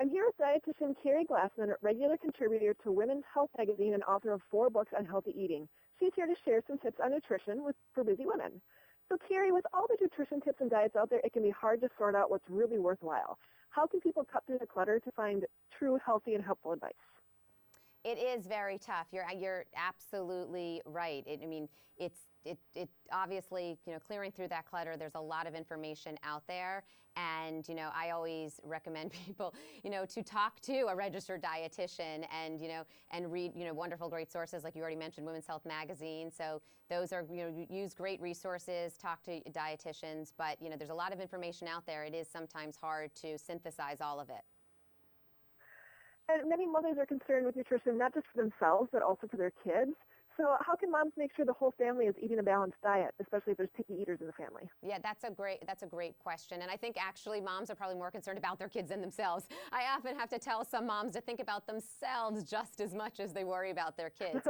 I'm here with dietitian Carrie Glassman, a regular contributor to Women's Health magazine and author of 4 books on healthy eating. She's here to share some tips on nutrition for busy women. So Carrie, with all the nutrition tips and diets out there, it can be hard to sort out what's really worthwhile. How can people cut through the clutter to find true healthy and helpful advice? It is very tough. You're absolutely right. It obviously, clearing through that clutter, there's a lot of information out there. And, I always recommend people, to talk to a registered dietitian and read, wonderful, great sources. Like you already mentioned, Women's Health magazine. So those are, use great resources, talk to dietitians. But, there's a lot of information out there. It is sometimes hard to synthesize all of it. And many mothers are concerned with nutrition, not just for themselves, but also for their kids. So how can moms make sure the whole family is eating a balanced diet, especially if there's picky eaters in the family? Yeah, that's a great question. And I think actually moms are probably more concerned about their kids than themselves. I often have to tell some moms to think about themselves just as much as they worry about their kids.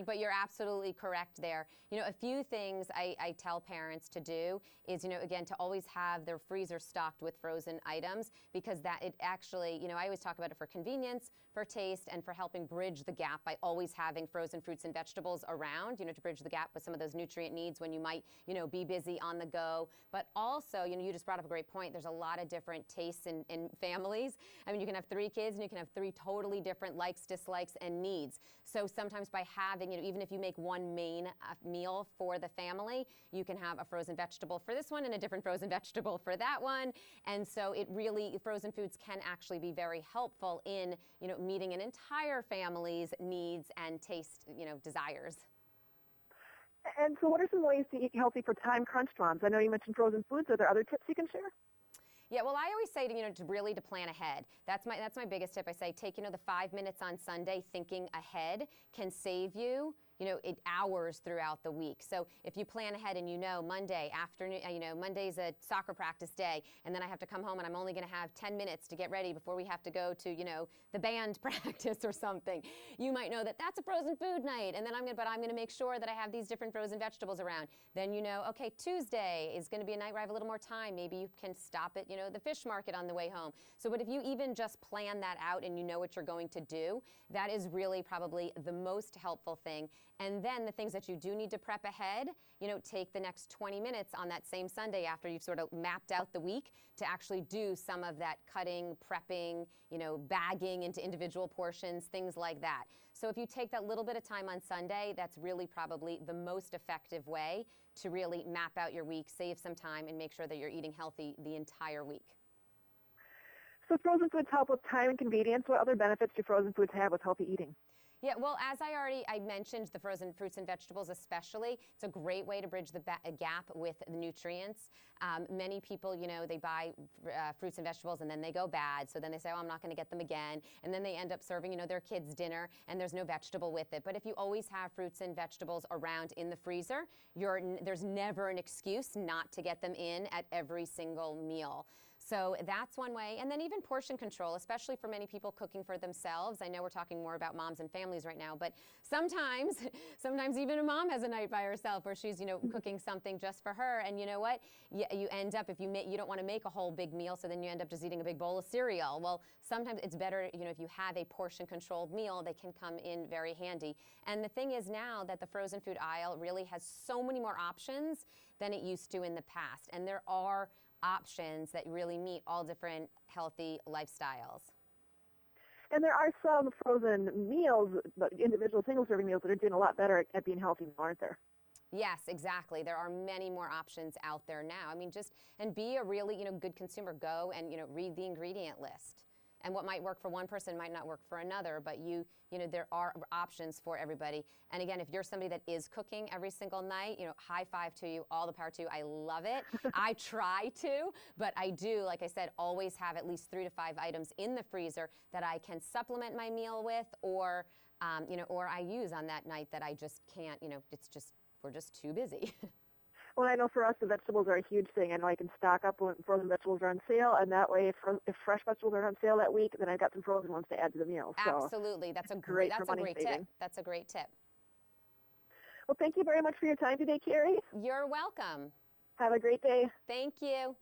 But you're absolutely correct there. A few things I tell parents to do is, again, to always have their freezer stocked with frozen items, because that it actually, I always talk about it for convenience, for taste, and for helping bridge the gap by always having frozen fruits and vegetables around, to bridge the gap with some of those nutrient needs when you might, be busy on the go. But also, you just brought up a great point. There's a lot of different tastes in families. I mean, you can have 3 kids and you can have 3 totally different likes, dislikes, and needs. So sometimes by having, even if you make one main meal for the family, you can have a frozen vegetable for this one and a different frozen vegetable for that one. And so frozen foods can actually be very helpful in, meeting an entire family's needs and taste, desires. And so what are some ways to eat healthy for time-crunched moms? I know you mentioned frozen foods. Are there other tips you can share? Yeah, well, I always say to plan ahead. That's my biggest tip. I say take the 5 minutes on Sunday thinking ahead can save you hours throughout the week. So if you plan ahead and Monday afternoon, Monday's a soccer practice day, and then I have to come home and I'm only going to have 10 minutes to get ready before we have to go to, the band practice or something. You might know that that's a frozen food night, and then I'm going to make sure that I have these different frozen vegetables around. Then okay, Tuesday is going to be a night where I have a little more time. Maybe you can stop at, the fish market on the way home. So but if you even just plan that out and what you're going to do, that is really probably the most helpful thing. And then the things that you do need to prep ahead, take the next 20 minutes on that same Sunday after you've sort of mapped out the week to actually do some of that cutting, prepping, bagging into individual portions, things like that. So if you take that little bit of time on Sunday, that's really probably the most effective way to really map out your week, save some time, and make sure that you're eating healthy the entire week. So frozen foods help with time and convenience. What other benefits do frozen foods have with healthy eating? Yeah, well, as I mentioned, the frozen fruits and vegetables especially, it's a great way to bridge the gap with the nutrients. Many people, they buy fruits and vegetables and then they go bad. So then they say, oh, I'm not going to get them again. And then they end up serving, their kids dinner and there's no vegetable with it. But if you always have fruits and vegetables around in the freezer, there's never an excuse not to get them in at every single meal. So that's one way. And then even portion control, especially for many people cooking for themselves. I know we're talking more about moms and families right now, but sometimes even a mom has a night by herself where she's, cooking something just for her. And you know what? You end up, if you don't want to make a whole big meal, so then you end up just eating a big bowl of cereal. Well, sometimes it's better, if you have a portion controlled meal, they can come in very handy. And the thing is now that the frozen food aisle really has so many more options than it used to in the past. And there are options that really meet all different healthy lifestyles. And there are some frozen meals, individual single-serving meals, that are doing a lot better at being healthy, aren't there? Yes, exactly. There are many more options out there now. I mean, and be a really, good consumer. Go and, read the ingredient list. And what might work for one person might not work for another, but there are options for everybody. And again, if you're somebody that is cooking every single night, high five to you, all the power to you. I love it. I try to, but I do, like I said, always have at least 3 to 5 items in the freezer that I can supplement my meal with, or I use on that night that I just can't, we're just too busy. Well, I know for us, the vegetables are a huge thing. I know I can stock up when frozen vegetables are on sale, and that way, if fresh vegetables are on sale that week, then I've got some frozen ones to add to the meal. So absolutely. That's a great tip. That's a great tip. Well, thank you very much for your time today, Carrie. You're welcome. Have a great day. Thank you.